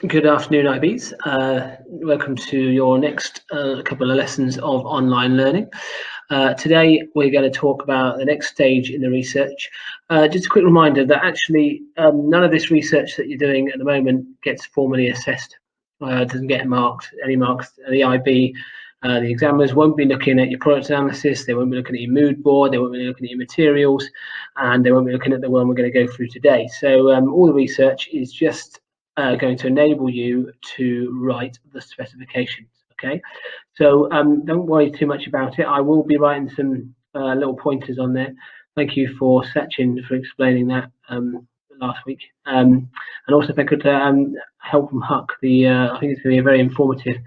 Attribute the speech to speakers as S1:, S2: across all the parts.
S1: Good afternoon, IBs. Welcome to your next couple of lessons of online learning. Today, we're going to talk about the next stage in the research. Just a quick reminder that actually none of this research that you're doing at the moment gets formally assessed. Doesn't get any marks. The IB, the examiners won't be looking at your product analysis, they won't be looking at your mood board, they won't be looking at your materials, and they won't be looking at the one we're going to go through today. So all the research is just going to enable you to write the specifications. Okay, so don't worry too much about it. I will be writing some little pointers on there. Thank you for Sachin for explaining that last week. And also, if I could help from Huck, I think it's going to be a very informative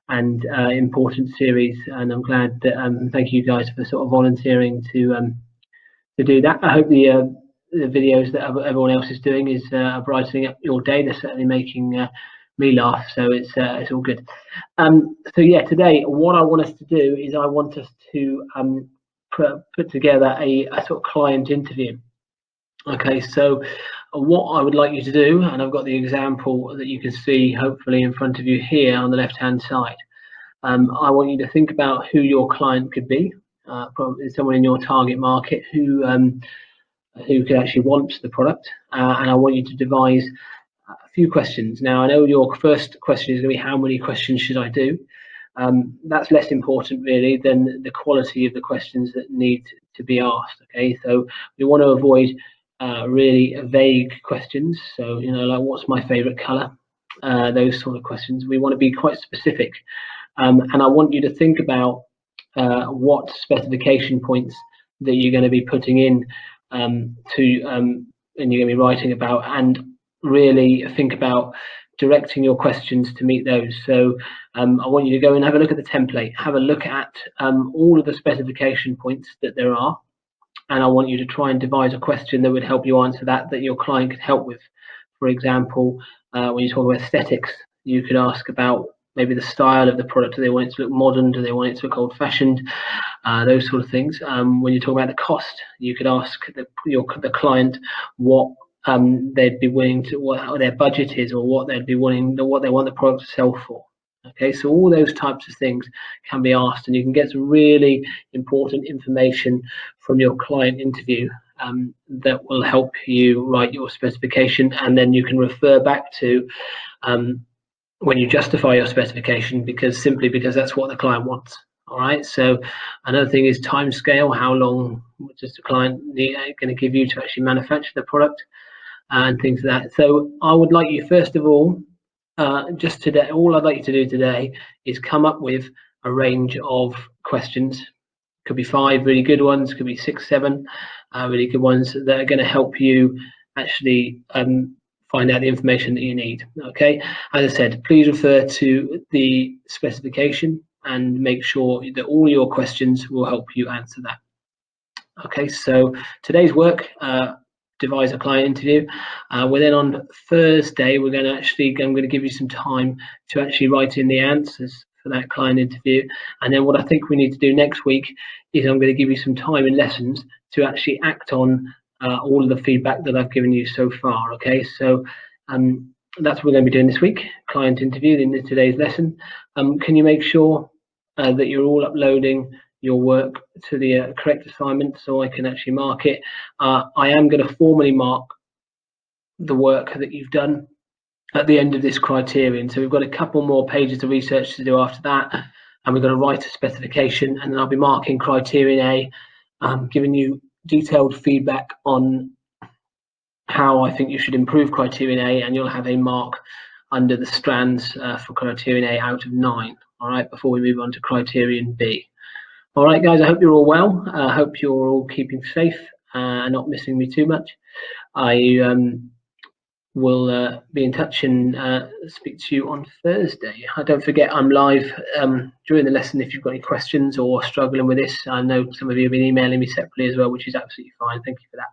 S1: and important series, and I'm glad that thank you guys for sort of volunteering to do that. I hope the videos that everyone else is doing is brightening up your day. They're certainly making me laugh, so it's all good. So yeah, today what I want us to do is I want us to put together a sort of client interview. Okay, so what I would like you to do, and I've got the example that you can see hopefully in front of you here on the left-hand side. I want you to think about who your client could be, probably someone in your target market who could actually want the product, and I want you to devise a few questions. Now, I know your first question is going to be how many questions should I do? That's less important really than the quality of the questions that need to be asked. Okay, so we want to avoid really vague questions. So, you know, like what's my favorite color? Those sort of questions. We want to be quite specific, and I want you to think about what specification points that you're going to be putting in and you're going to be writing about, and really think about directing your questions to meet those. So I want you to go and have a look at the template, have a look at all of the specification points that there are, and I want you to try and devise a question that would help you answer that your client could help with. For example, when you talk about aesthetics, you could ask about maybe the style of the product. Do they want it to look modern? Do they want it to look old-fashioned? Those sort of things. When you talk about the cost, you could ask the client what they'd be willing to, what their budget is, or what they'd be willing, what they want the product to sell for. Okay, so all those types of things can be asked, and you can get some really important information from your client interview that will help you write your specification, and then you can refer back to when you justify your specification, because that's what the client wants. All right, so another thing is time scale. How long does the client going to give you to actually manufacture the product, and things like that. So I would like you, first of all, just today, all I'd like you to do today is come up with a range of questions. Could be 5 really good ones, could be 6, 7 really good ones that are going to help you actually find out the information that you need. Okay, as I said, please refer to the specification and make sure that all your questions will help you answer that. Okay, so today's work, devise a client interview. Well, then on Thursday, I'm going to give you some time to actually write in the answers for that client interview. And then what I think we need to do next week is I'm going to give you some time in lessons to actually act on all of the feedback that I've given you so far. Okay, so that's what we're going to be doing this week, client interview in today's lesson. Can you make sure that you're all uploading your work to the correct assignment so I can actually mark it? I am going to formally mark the work that you've done at the end of this criterion. So we've got a couple more pages of research to do after that, and we've got to write a specification, and then I'll be marking criterion A, giving you detailed feedback on how I think you should improve criterion A, and you'll have a mark under the strands for criterion A out of 9. All right, before we move on to criterion B. All right, guys, I hope you're all well. I hope you're all keeping safe and not missing me too much. I will be in touch and speak to you on Thursday. Don't forget, I'm live during the lesson if you've got any questions or struggling with this. I know some of you have been emailing me separately as well, which is absolutely fine. Thank you for that.